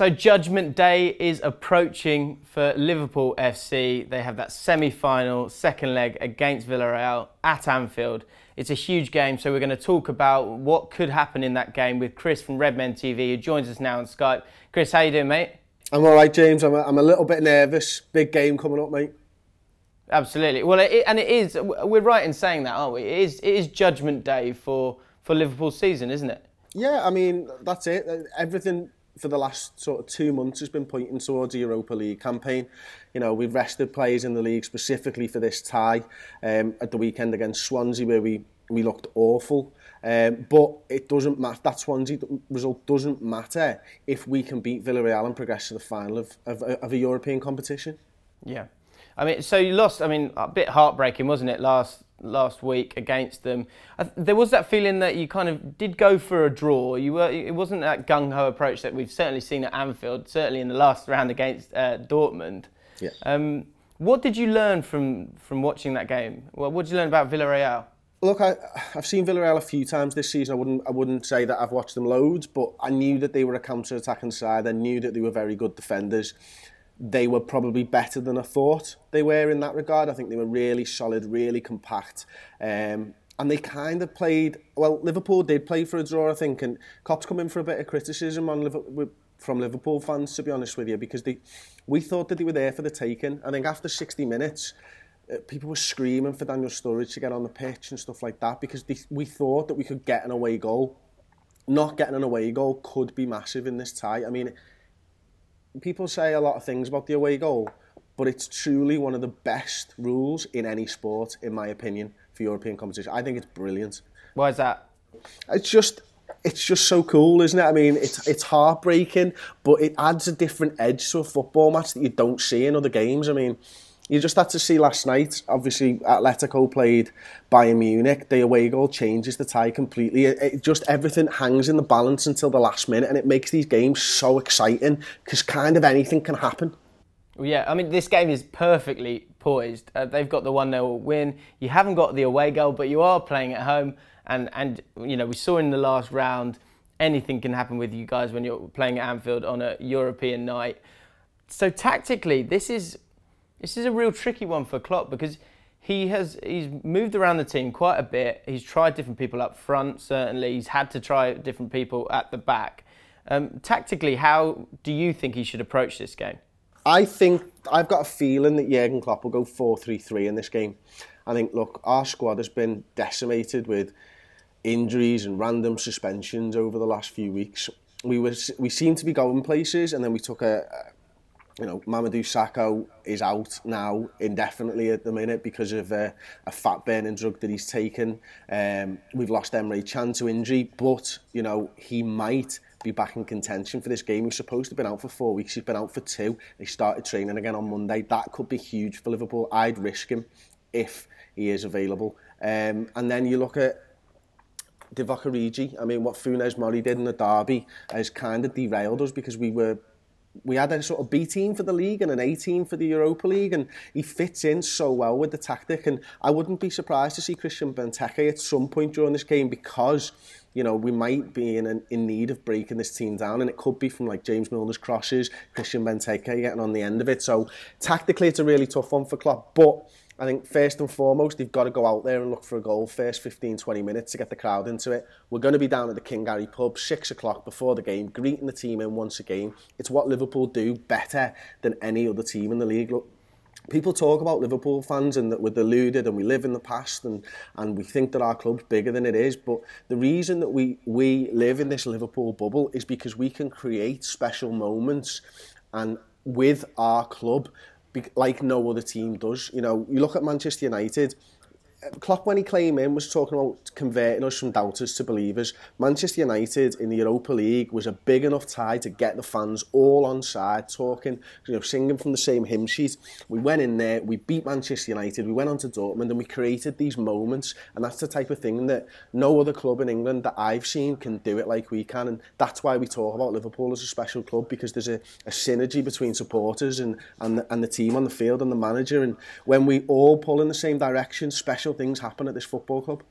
So Judgement Day is approaching for Liverpool FC. They have that semi-final, second leg against Villarreal at Anfield. It's a huge game, so we're going to talk about what could happen in that game with Chris from Redmen TV, who joins us now on Skype. Chris, how you doing, mate? I'm all right, James. I'm a little bit nervous. Big game coming up, mate. Absolutely. Well, it is. We're right in saying that, aren't we? It is Judgement Day for Liverpool's season, isn't it? Yeah, I mean, that's it. Everything for the last sort of 2 months has been pointing towards the Europa League campaign. You know, we've rested players in the league specifically for this tie at the weekend against Swansea, where we looked awful. But it doesn't matter. That Swansea result doesn't matter if we can beat Villarreal and progress to the final of a European competition. Yeah. I mean, so you lost, I mean, a bit heartbreaking, wasn't it, last week against them? There was that feeling that you kind of did go for a draw. It wasn't that gung-ho approach that we've certainly seen at Anfield, certainly in the last round against Dortmund. Yeah. What did you learn from watching that game? What did you learn about Villarreal? Look, I've seen Villarreal a few times this season. I wouldn't say that I've watched them loads, but I knew that they were a counter-attacking side. I knew that they were very good defenders. They were probably better than I thought they were in that regard. I think they were really solid, really compact. And they kind of played... Well, Liverpool did play for a draw, I think, and cops come in for a bit of criticism from Liverpool fans, to be honest with you, because we thought that they were there for the taking. I think after 60 minutes, people were screaming for Daniel Sturridge to get on the pitch and stuff like that, because we thought that we could get an away goal. Not getting an away goal could be massive in this tie. I mean... People say a lot of things about the away goal, but it's truly one of the best rules in any sport, in my opinion, for European competition. I think it's brilliant. Why is that? It's just so cool, isn't it? I mean, it's heartbreaking, but it adds a different edge to a football match that you don't see in other games. I mean, you just had to see last night, obviously, Atletico played Bayern Munich. The away goal changes the tie completely. It just everything hangs in the balance until the last minute, and it makes these games so exciting because kind of anything can happen. Well, yeah, I mean, this game is perfectly poised. They've got the 1-0 win. You haven't got the away goal, but you are playing at home. And you know, we saw in the last round, anything can happen with you guys when you're playing at Anfield on a European night. So tactically, this is a real tricky one for Klopp, because he's moved around the team quite a bit. He's tried different people up front, certainly. He's had to try different people at the back. Tactically, how do you think he should approach this game? I've got a feeling that Jurgen Klopp will go 4-3-3 in this game. I think, look, our squad has been decimated with injuries and random suspensions over the last few weeks. We seem to be going places, and then we took you know, Mamadou Sakho is out now indefinitely at the minute because of a fat-burning drug that he's taken. We've lost Emre Can to injury, but, you know, he might be back in contention for this game. He's supposed to have been out for 4 weeks. He's been out for 2. He started training again on Monday. That could be huge for Liverpool. I'd risk him if he is available. And then you look at Divock Origi. I mean, what Funes Mori did in the derby has kind of derailed us, because we had a sort of B team for the league and an A team for the Europa League, and he fits in so well with the tactic. And I wouldn't be surprised to see Christian Benteke at some point during this game, because, you know, we might be in need of breaking this team down, and it could be from like James Milner's crosses, Christian Benteke getting on the end of it. So tactically, it's a really tough one for Klopp, but I think first and foremost, they've got to go out there and look for a goal first 15-20 minutes to get the crowd into it. We're going to be down at the King Harry pub 6 o'clock before the game, greeting the team in once again. It's what Liverpool do better than any other team in the league. Look, people talk about Liverpool fans and that we're deluded and we live in the past and we think that our club's bigger than it is. But the reason that we live in this Liverpool bubble is because we can create special moments and with our club like no other team does. You know, you look at Manchester United. Klopp, when he came in, was talking about converting us from doubters to believers. Manchester United in the Europa League was a big enough tie to get the fans all on side, talking, you know, singing from the same hymn sheet. We went in there, we beat Manchester United, we went on to Dortmund, and we created these moments. And that's the type of thing that no other club in England that I've seen can do it like we can. And that's why we talk about Liverpool as a special club, because there's a synergy between supporters and the team on the field and the manager. And when we all pull in the same direction, special things happen at this football club.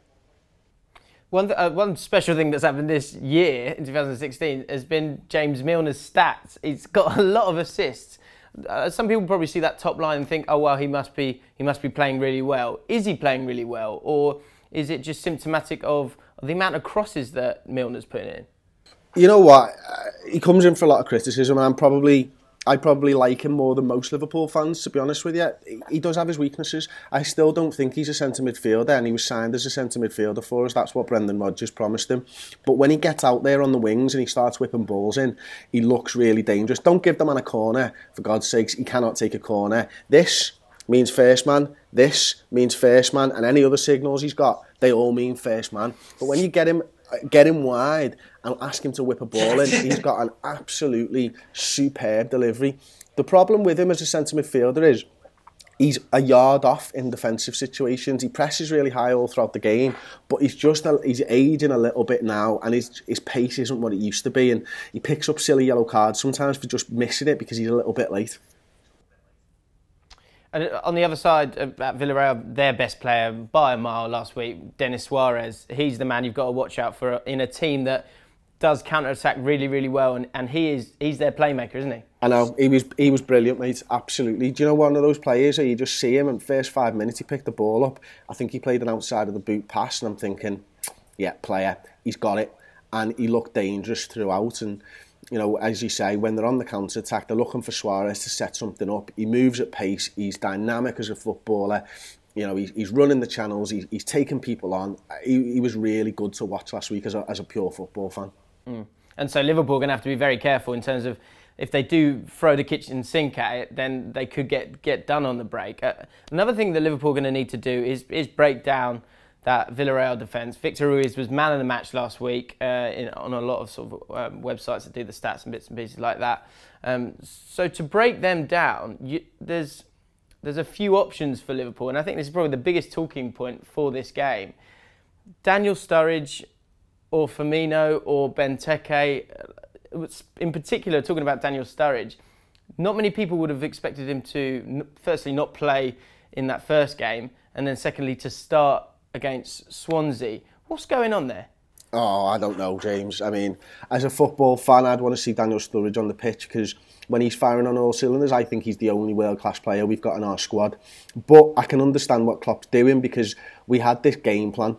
One special thing that's happened this year, in 2016, has been James Milner's stats. He's got a lot of assists. Some people probably see that top line and think, oh, well, he must be playing really well. Is he playing really well? Or is it just symptomatic of the amount of crosses that Milner's putting in? You know what? He comes in for a lot of criticism, and I probably like him more than most Liverpool fans, to be honest with you. He does have his weaknesses. I still don't think he's a centre midfielder, and he was signed as a centre midfielder for us. That's what Brendan Rodgers promised him. But when he gets out there on the wings and he starts whipping balls in, he looks really dangerous. Don't give the man a corner, for God's sakes. He cannot take a corner. This means first man. This means first man. And any other signals he's got, they all mean first man. But when you get him wide and ask him to whip a ball in, he's got an absolutely superb delivery. The problem with him as a centre midfielder is he's a yard off in defensive situations. He presses really high all throughout the game, but he's aging a little bit now, and his pace isn't what it used to be, and he picks up silly yellow cards sometimes for just missing it because he's a little bit late. And on the other side, at Villarreal, their best player by a mile last week, Denis Suarez, he's the man you've got to watch out for in a team that does counter-attack really, really well, and he's their playmaker, isn't he? I know, he was brilliant, mate, absolutely. Do you know one of those players where you just see him and first 5 minutes he picked the ball up? I think he played an outside of the boot pass, and I'm thinking, yeah, player, he's got it. And he looked dangerous throughout, and you know, as you say, when they're on the counter-attack, they're looking for Suarez to set something up. He moves at pace. He's dynamic as a footballer. You know, he's running the channels. He's taking people on. He was really good to watch last week as a pure football fan. Mm. And so Liverpool are going to have to be very careful in terms of if they do throw the kitchen sink at it, then they could get done on the break. Another thing that Liverpool are going to need to do is break down that Villarreal defence. Victor Ruiz was man of the match last week on a lot of sort of websites that do the stats and bits and pieces like that. So to break them down, there's a few options for Liverpool, and I think this is probably the biggest talking point for this game. Daniel Sturridge or Firmino or Benteke, in particular, talking about Daniel Sturridge, not many people would have expected him to, firstly, not play in that first game, and then secondly, to start against Swansea. What's going on there? Oh, I don't know, James. I mean, as a football fan, I'd want to see Daniel Sturridge on the pitch because when he's firing on all cylinders, I think he's the only world-class player we've got in our squad. But I can understand what Klopp's doing because we had this game plan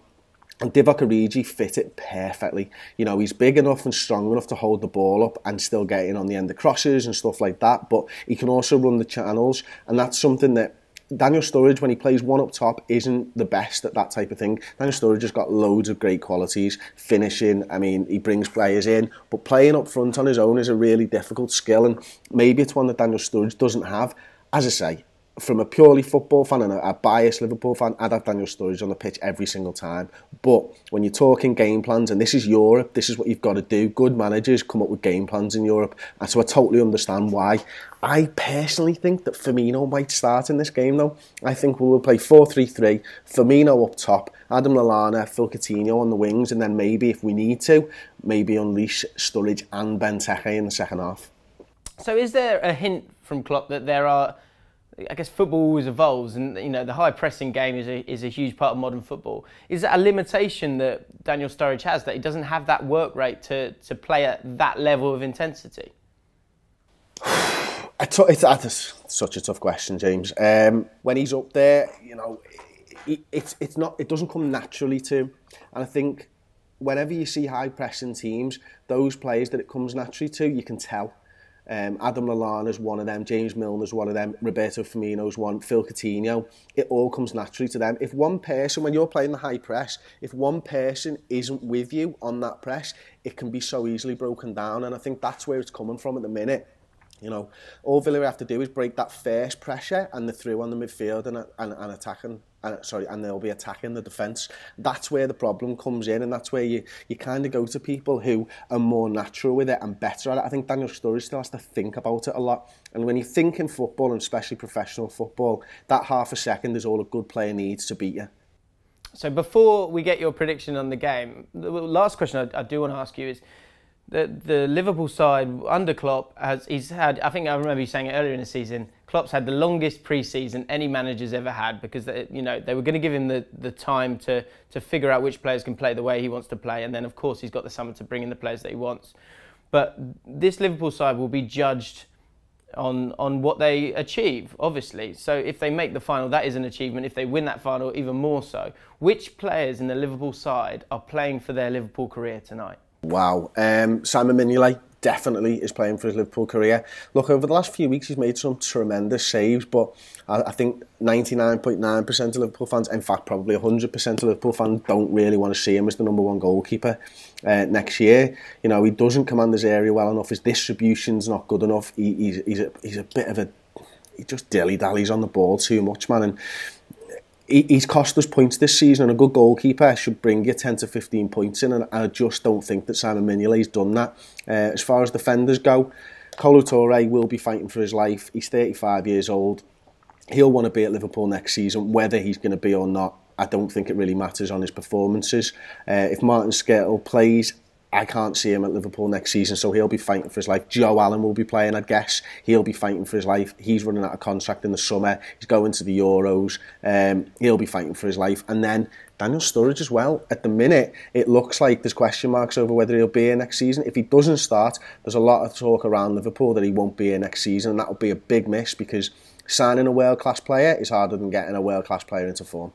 and Divock Origi fit it perfectly. You know, he's big enough and strong enough to hold the ball up and still get in on the end of crosses and stuff like that, but he can also run the channels, and that's something that Daniel Sturridge, when he plays one up top, isn't the best at that type of thing. Daniel Sturridge has got loads of great qualities. Finishing, I mean, he brings players in. But playing up front on his own is a really difficult skill. And maybe it's one that Daniel Sturridge doesn't have. As I say, from a purely football fan and a biased Liverpool fan, I'd have Daniel Sturridge on the pitch every single time. But when you're talking game plans, and this is Europe, this is what you've got to do. Good managers come up with game plans in Europe. And so I totally understand why. I personally think that Firmino might start in this game, though. I think we will play 4-3-3, Firmino up top, Adam Lallana, Phil Coutinho on the wings, and then maybe, if we need to, maybe unleash Sturridge and Benteke in the second half. So is there a hint from Klopp that there are, I guess football always evolves, and you know the high pressing game is a huge part of modern football. Is that a limitation that Daniel Sturridge has, that he doesn't have that work rate to play at that level of intensity? It's such a tough question, James. When he's up there, you know, it doesn't come naturally to him. And I think whenever you see high pressing teams, those players that it comes naturally to, you can tell. Adam Lallana's one of them, James Milner's one of them, Roberto Firmino's one, Phil Coutinho. It all comes naturally to them. If one person, when you're playing the high press, if one person isn't with you on that press, it can be so easily broken down. And I think that's where it's coming from at the minute. You know, all Villarreal have to do is break that first pressure and they're through on the midfield and attacking. And they'll be attacking the defence. That's where the problem comes in, and that's where you kind of go to people who are more natural with it and better at it. I think Daniel Sturridge still has to think about it a lot. And when you think in football, and especially professional football, that half a second is all a good player needs to beat you. So before we get your prediction on the game, the last question I do want to ask you is, the Liverpool side under Klopp he's had, I think I remember you saying it earlier in the season, Klopp's had the longest pre-season any manager's ever had, because they were going to give him the time to figure out which players can play the way he wants to play, and then of course he's got the summer to bring in the players that he wants. But this Liverpool side will be judged on what they achieve, obviously. So if they make the final, that is an achievement. If they win that final, even more so. Which players in the Liverpool side are playing for their Liverpool career tonight? Wow. Simon Mignolet definitely is playing for his Liverpool career. Look, over the last few weeks he's made some tremendous saves, but I think 99.9% of Liverpool fans, in fact probably 100% of Liverpool fans, don't really want to see him as the #1 goalkeeper next year. You know, he doesn't command his area well enough. His distribution's not good enough. He's a bit of a... He just dilly-dallies on the ball too much, man. And he's cost us points this season, and a good goalkeeper should bring you 10 to 15 points in, and I just don't think that Simon Mignolet's done that. As far as defenders go, Kolo Touré will be fighting for his life. He's 35 years old. He'll want to be at Liverpool next season. Whether he's going to be or not, I don't think it really matters on his performances. If Martin Skrtel plays, I can't see him at Liverpool next season, so he'll be fighting for his life. Joe Allen will be playing, I guess. He'll be fighting for his life. He's running out of contract in the summer. He's going to the Euros. He'll be fighting for his life. And then Daniel Sturridge as well. At the minute, it looks like there's question marks over whether he'll be here next season. If he doesn't start, there's a lot of talk around Liverpool that he won't be here next season, and that would be a big miss, because signing a world-class player is harder than getting a world-class player into form.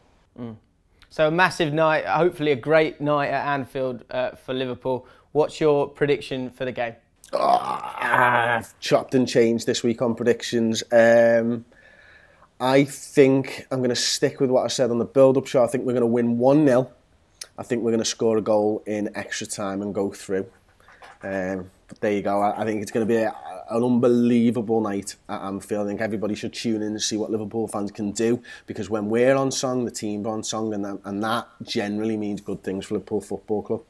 So a massive night, hopefully a great night at Anfield for Liverpool. What's your prediction for the game? I've chopped and changed this week on predictions. I think I'm going to stick with what I said on the build-up show. I think we're going to win 1-0. I think we're going to score a goal in extra time and go through. But there you go. I think it's going to be an unbelievable night at Anfield. I think everybody should tune in and see what Liverpool fans can do, because when we're on song, the team's on song, and that generally means good things for Liverpool Football Club.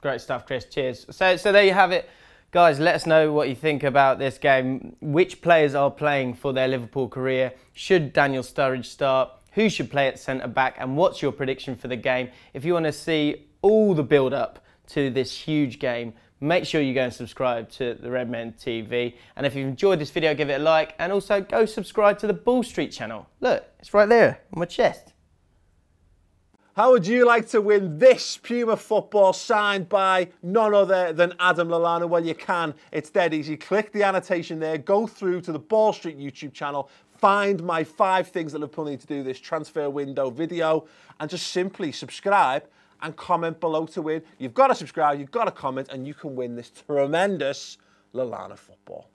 Great stuff, Chris. Cheers. So there you have it. Guys, let us know what you think about this game. Which players are playing for their Liverpool career? Should Daniel Sturridge start? Who should play at centre-back? And what's your prediction for the game? If you want to see all the build-up to this huge game, make sure you go and subscribe to the Redmen TV. And if you've enjoyed this video, give it a like. And also go subscribe to the Ball Street channel. Look, it's right there on my chest. How would you like to win this Puma football signed by none other than Adam Lallana? Well, you can. It's dead easy. Click the annotation there, go through to the Ball Street YouTube channel, find my 5 things that Liverpool need to do this transfer window video, and just simply subscribe and comment below to win. You've got to subscribe, you've got to comment, and you can win this tremendous Lallana football.